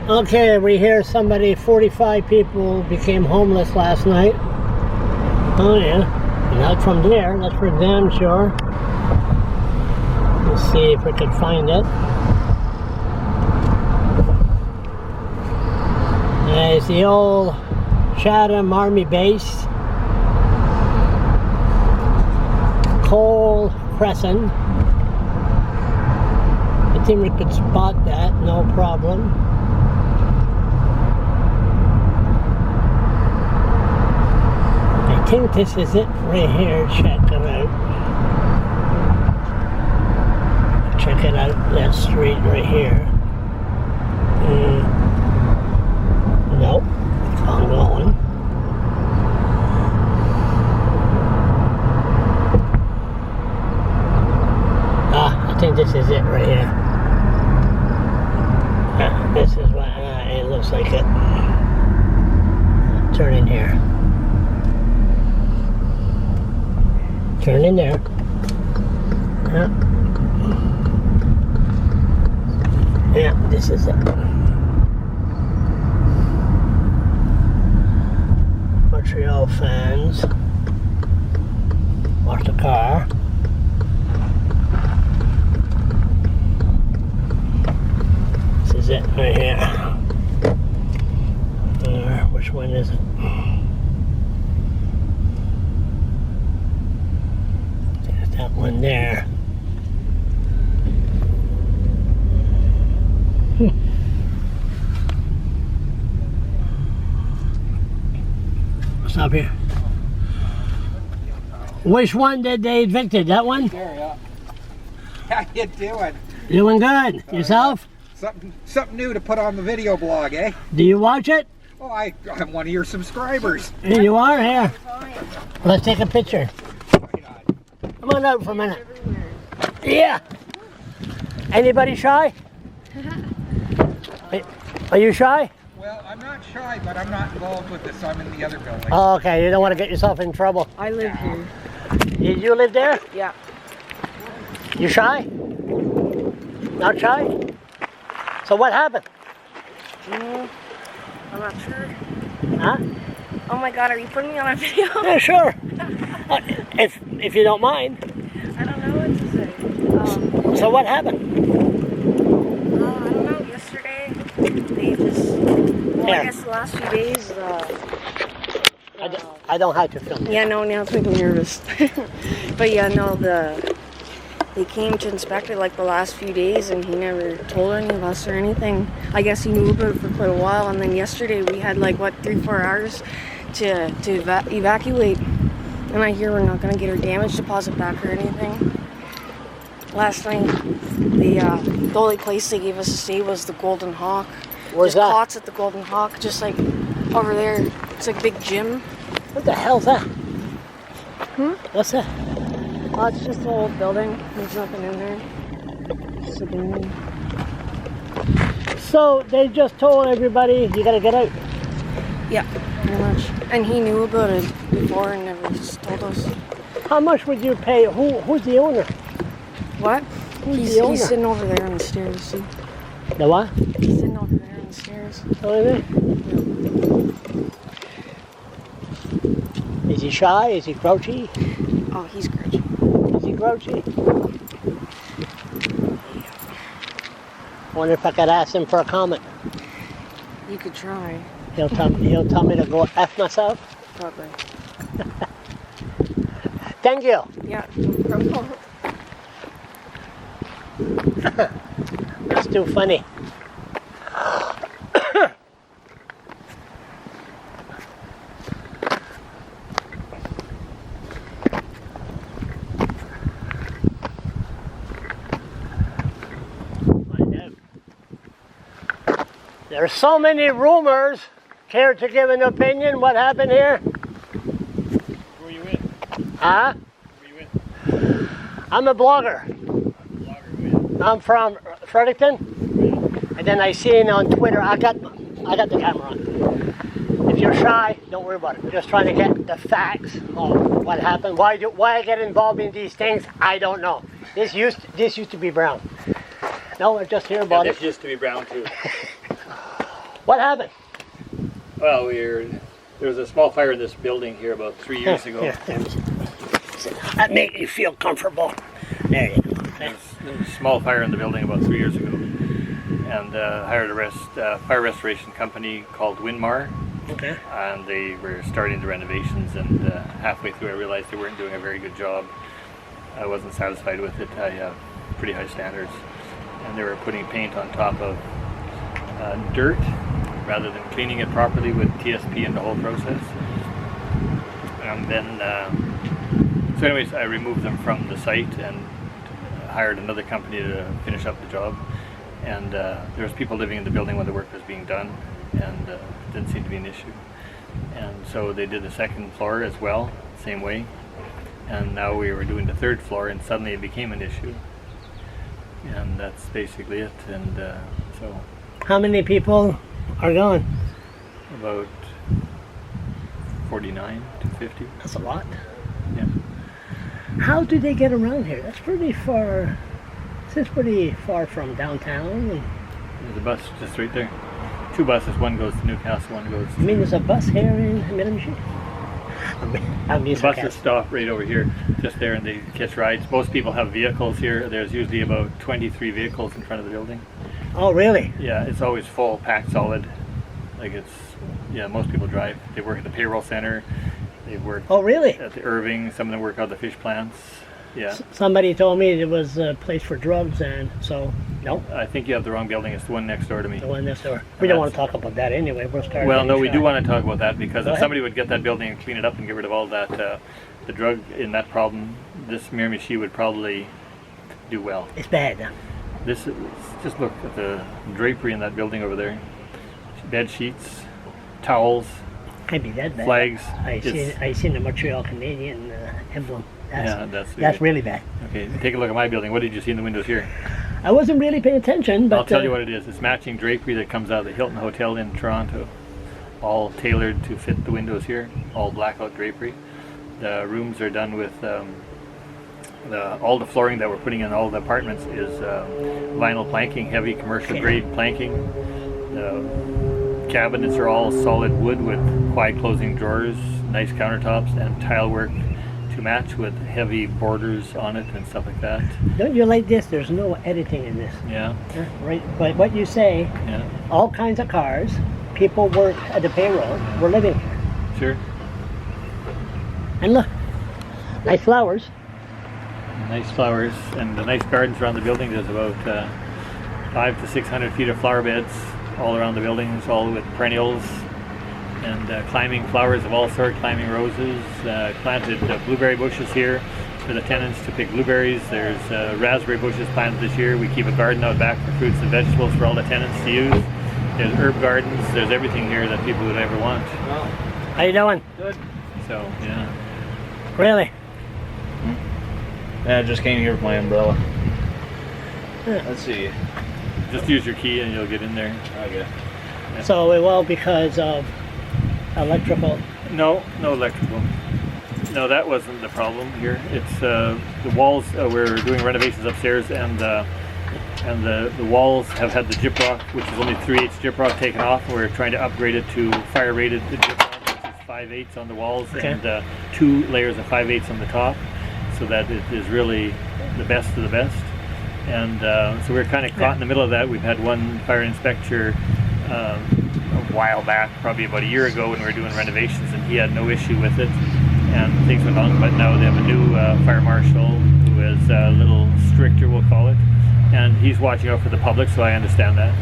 Okay, we hear 45 people became homeless last night. Oh yeah, not from there, that's for damn sure. Let's see if we can find it. It's the old Chatham Army base. Cole Cresent. I think we could spot that, no problem. I think this is it right here. Check it out. Check it out, that street right here. Nope, I'm going. I think this is it right here. This is what it looks like it. Turn in here. Turn in there. Yeah, this is it. Montreal fans. Watch the car. This is it right here. Which one is it? There's that one there. Stop here. Which one did they evicted? That one? Sure, yeah. How you doing? Doing good. Yourself? Something new to put on the video blog, eh? Do you watch it? Oh, I'm one of your subscribers. Here you are, here. Let's take a picture. Come on out for a minute. Yeah. Anybody shy? Are you shy? Well, I'm not shy, but I'm not involved with this. I'm in the other building. Oh, okay, you don't want to get yourself in trouble. I live here. You live there? Yeah. You shy? Not shy? So what happened? I'm not sure. Huh? Oh my god, are you putting me on a video? Yeah, sure. If you don't mind. I don't know what to say. So what happened? I don't know. Yesterday, they just... Well, Yeah. I guess the last few days... I don't have to film. Yeah, no, now it's making me nervous. But yeah, no, they came to inspect it like the last few days and he never told any of us or anything. I guess he knew about it for quite a while, and then yesterday we had like, what, 3-4 hours to evacuate. And I hear we're not going to get our damage deposit back or anything. Last night, the only place they gave us to stay was the Golden Hawk. Where's There's that? cots at the Golden Hawk, just like over there. It's like a big gym. What the hell's that? What's that? Oh, it's just an old building. There's nothing in there. It's abandoned. So they just told everybody you gotta get out. Yeah, pretty much. And he knew about it before and never just told us. How much would you pay? Who's the owner? What? Who's the owner? He's sitting over there on the stairs. See? The what? He's sitting over there on the stairs. What is it? Is he shy? Is he grouchy? Oh, he's grouchy. Is he grouchy? Wonder if I could ask him for a comment. You could try. He'll tell me to go F myself. Probably. Thank you. Yeah, no problem. That's too funny. There's so many rumors. Care to give an opinion? What happened here? Who are you with? Huh? Who are you with? I'm a blogger. Blogger, I'm from Fredericton. And then I seen on Twitter, I got the camera on. If you're shy, don't worry about it. We're just trying to get the facts of what happened. Why I get involved in these things, I don't know. This used to be brown. No, we're just here about yeah, it. this used to be brown too. What happened? Well, there was a small fire in this building here about 3 years ago. Here, that makes you feel comfortable. There you go. There was a small fire in the building about 3 years ago, and hired a fire restoration company called Winmar, Okay. and they were starting the renovations. And halfway through, I realized they weren't doing a very good job. I wasn't satisfied with it. I have pretty high standards, and they were putting paint on top of dirt rather than cleaning it properly with TSP and the whole process. And then, so anyways, I removed them from the site and hired another company to finish up the job. And there was people living in the building when the work was being done, and it didn't seem to be an issue. And so they did the second floor as well, same way. And now we were doing the third floor, and suddenly it became an issue. And that's basically it. And so How many people are gone? about 49 to 50. That's a lot. Yeah. How do they get around here? That's pretty far. This is pretty far from downtown. And, There's a bus just right there. 2 buses. One goes to Newcastle. One goes. I mean, there's a bus here in Miramichi. I'm The being buses sarcastic. stop right over here, just there, and they catch rides. Most people have vehicles here. There's usually about 23 vehicles in front of the building. Oh, really? Yeah, it's always full, packed solid. Like yeah, most people drive. They work at the payroll center. They work Oh, really? at the Irving. Some of them work out the fish plants. Yeah. Somebody told me it was a place for drugs, and so no, I think you have the wrong building. It's the one next door to me. the one next door. We don't want to talk about that anyway. We'll start. Well, no, getting we do shot. want to talk about that, because Go if ahead. somebody would get that building and clean it up and get rid of all that, the drug in that problem, this Miramichi would probably do well. It's bad. Huh? This is, just look at the drapery in that building over there. Bed sheets, towels, Can't be that bad. flags. I seen the Montreal Canadian emblem. Yeah, That's really bad. Okay, take a look at my building. What did you see in the windows here? I wasn't really paying attention, but I'll tell you what it is. It's matching drapery that comes out of the Hilton Hotel in Toronto. All tailored to fit the windows here. All blackout drapery. The rooms are done with all the flooring that we're putting in all the apartments is vinyl planking, heavy commercial grade planking. The cabinets are all solid wood with quiet closing drawers, nice countertops, and tile work to match with heavy borders on it and stuff like that. don't you like this? There's no editing in this. Yeah, Right, but what you say, yeah, all kinds of cars, people work at the payroll, we're living here. sure. And look, nice flowers. Nice flowers and the nice gardens around the building. There's about 500 to 600 feet of flower beds all around the building. It's all with perennials and climbing flowers of all sorts, climbing roses. Planted blueberry bushes here for the tenants to pick blueberries. There's raspberry bushes planted this year. We keep a garden out back for fruits and vegetables for all the tenants to use. There's herb gardens. There's everything here that people would ever want. How you doing? So, yeah. Really? Yeah, I just came here with my umbrella. Yeah. Let's see. Just use your key and you'll get in there. Okay. So, well, because of electrical. No electrical. No, that wasn't the problem here. It's the walls. We're doing renovations upstairs, and the walls have had the gyprock, which is only 3/8 gyprock, taken off. We're trying to upgrade it to fire-rated gyprock, which is 5/8 on the walls, Okay. and 2 layers of 5/8 on the top, so that it is really the best of the best. And so we're kind of caught in the middle of that. We've had one fire inspector a while back, probably about a year ago, when we were doing renovations, and he had no issue with it, and things went on. But now they have a new fire marshal who is a little stricter, we'll call it, and he's watching out for the public, so I understand that.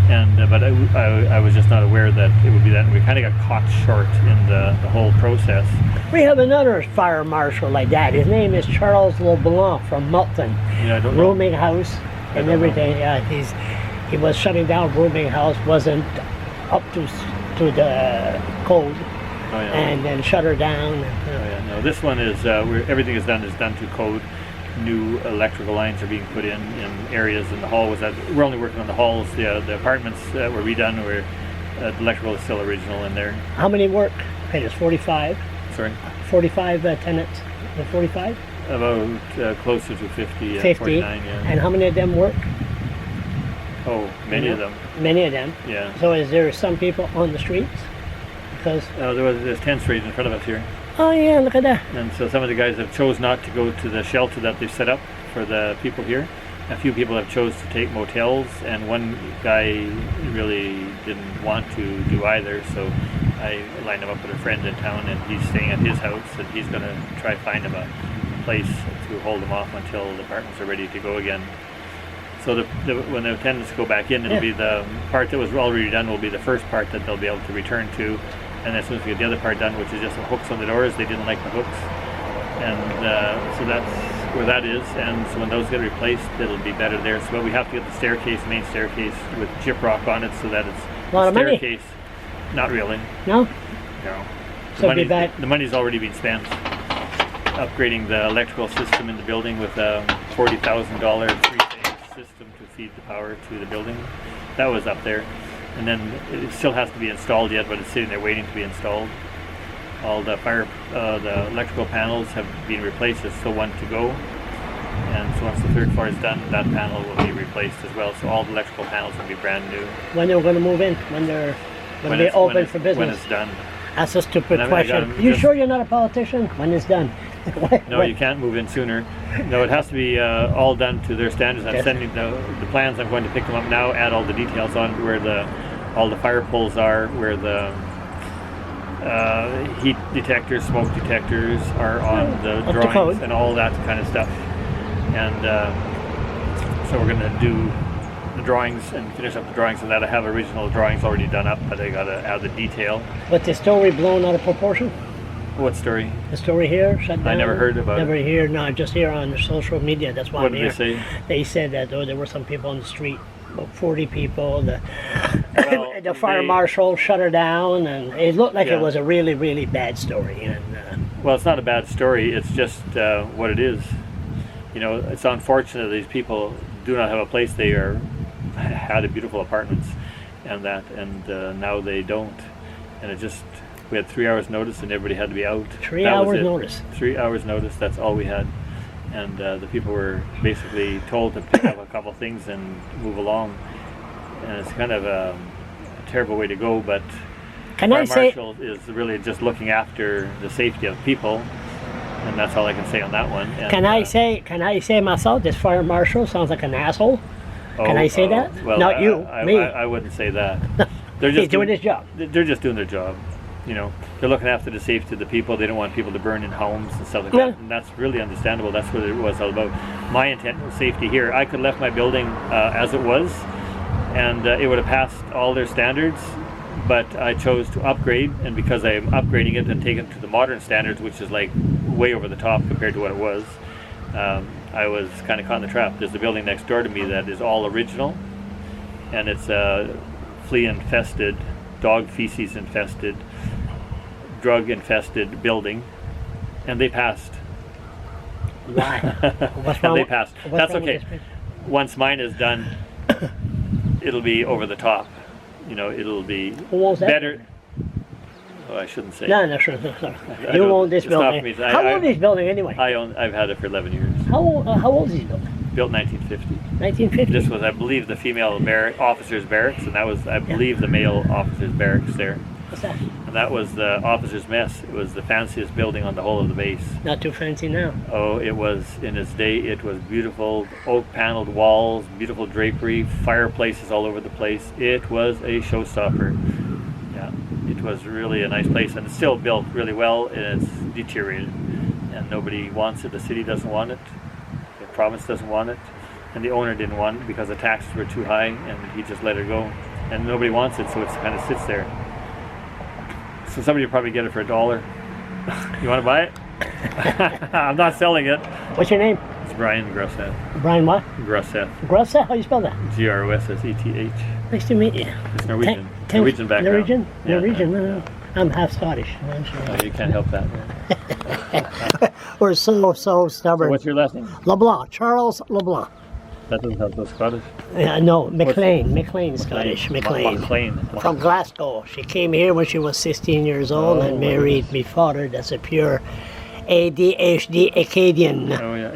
And but I was just not aware that it would be that. And we kind of got caught short in the whole process. We have another fire marshal like that. His name is Charles LeBlanc from Milton. Yeah, I don't know. Rooming house and don't everything. Yeah, he was shutting down rooming house, wasn't up to the code, Oh, yeah. and then shut her down. Oh, yeah. No, this one is everything is done to code. New electrical lines are being put in areas in the hall. We're only working on the halls. The apartments that were redone, where the electrical is still original in there. How many work? Okay, there's 45. Sorry, 45 tenants. The 45? about closer to 50. 50. 49, yeah. And how many of them work? Oh, many of them. Many of them. Yeah. So is there some people on the streets? Because There's tents right in front of us here. oh yeah, look at that. And so some of the guys have chose not to go to the shelter that they've set up for the people here. A few people have chose to take motels, and one guy really didn't want to do either, so I lined him up with a friend in town, and he's staying at his house, and he's going to try find him a place to hold him off until the apartments are ready to go again. So when the attendants go back in, it'll be the part that was already done will be the first part that they'll be able to return to, and as soon as we get the other part done, which is just the hooks on the doors, they didn't like the hooks, and so that's where that is, and so when those get replaced, it'll be better there. So but we have to get the staircase, main staircase, with gyprock on it, so that it's a lot of money. staircase. Not really. No? No. So it'll be back. The money's already been spent. Upgrading the electrical system in the building with a $40,000 three-phase system to feed the power to the building. That was up there, and then it still has to be installed yet, but it's sitting there waiting to be installed. All the the electrical panels have been replaced. There's still one to go, and so once the third floor is done, that panel will be replaced as well. So all the electrical panels will be brand new. When they're going to move in? When they're going to be open for business? When it's done. That's a stupid I question. gotta You just- sure you're not a politician? When it's done? No, you can't move in sooner. No, it has to be all done to their standards. I'm Yes. sending the plans. I'm going to pick them up now. Add all the details on where all the fire poles are, where the heat detectors, smoke detectors are on the Up to drawings, code. and all that kind of stuff. And so we're going to do the drawings and finish up the drawings, and that I have original drawings already done up, but I got to add the detail. But the story blown out of proportion? What story? The story here shut down? I never heard about Never it. here, no, just here on the social media. That's why What I'm did here. they say? They said that there were some people on the street, about 40 people. Well, The fire marshal shut her down, and it looked like Yeah. it was a really, really bad story. And Well, it's not a bad story. It's just what it is. You know, it's unfortunate these people do not have a place. They had beautiful apartments, and now they don't. And it just, we had 3 hours notice, and everybody had to be out. 3 That was hours it. notice. 3 hours notice. That's all we had, and the people were basically told to pick up a couple things and move along. And it's kind of a terrible way to go, but Can Fire I say? Marshal is really just looking after the safety of people, and that's all I can say on that one. And, Can I say myself? This fire marshal sounds like an asshole. Can I say that? Well, Not you, me. I wouldn't say that. They're He's doing his job. They're just doing their job. You know, they're looking after the safety of the people. They don't want people to burn in homes and stuff like Yeah. that. And that's really understandable. That's what it was all about. My intent was safety here. I could have left my building as it was, and it would have passed all their standards. But I chose to upgrade, and because I'm upgrading it and taking it to the modern standards, which is like way over the top compared to what it was, I was kind of caught in the trap. There's a building next door to me that is all original, and it's flea infested, dog feces infested, drug infested building, and they passed. Why? What's And wrong? they passed. What's That's wrong with okay. this place? Once mine is done, it'll be over the top. You know, it'll be Who owns that? better. Oh, I shouldn't say. No, sure. You don't- own this it's not building. for me to- How old is this building anyway? I've had it for 11 years. How old is this building? Built 1950. 1950. This was, I believe, the female officers' barracks, and that was, I believe, the male officers' barracks there. What's that? And that was the officers' mess. It was the fanciest building on the whole of the base. Not too fancy now. Oh, it was, in its day, it was beautiful, oak-paneled walls, beautiful drapery, fireplaces all over the place. It was a showstopper. Yeah, it was really a nice place, and it's still built really well, and it's deteriorated. And nobody wants it. The city doesn't want it. The province doesn't want it. And the owner didn't want it because the taxes were too high, and he just let it go. And nobody wants it, so it kind of sits there. So somebody will probably get it for $1. You want to buy it? I'm not selling it. What's your name? It's Brian Grosseth. Brian what? Grosseth. Grossa? How you spell that? Grosseth. Nice to meet you. It's Norwegian. Ten- Norwegian background. Norwegian? Yeah. Norwegian. No. I'm half Scottish. Oh, you can't help that. We're so So stubborn. what's your last name? LeBlanc. Charles LeBlanc. That doesn't help those Scottish. No, McLean. McLean Scottish. McLean. McLean. From Glasgow. She came here when she was 16 years old and married my father. That's a pure ADHD Acadian. Oh, yeah.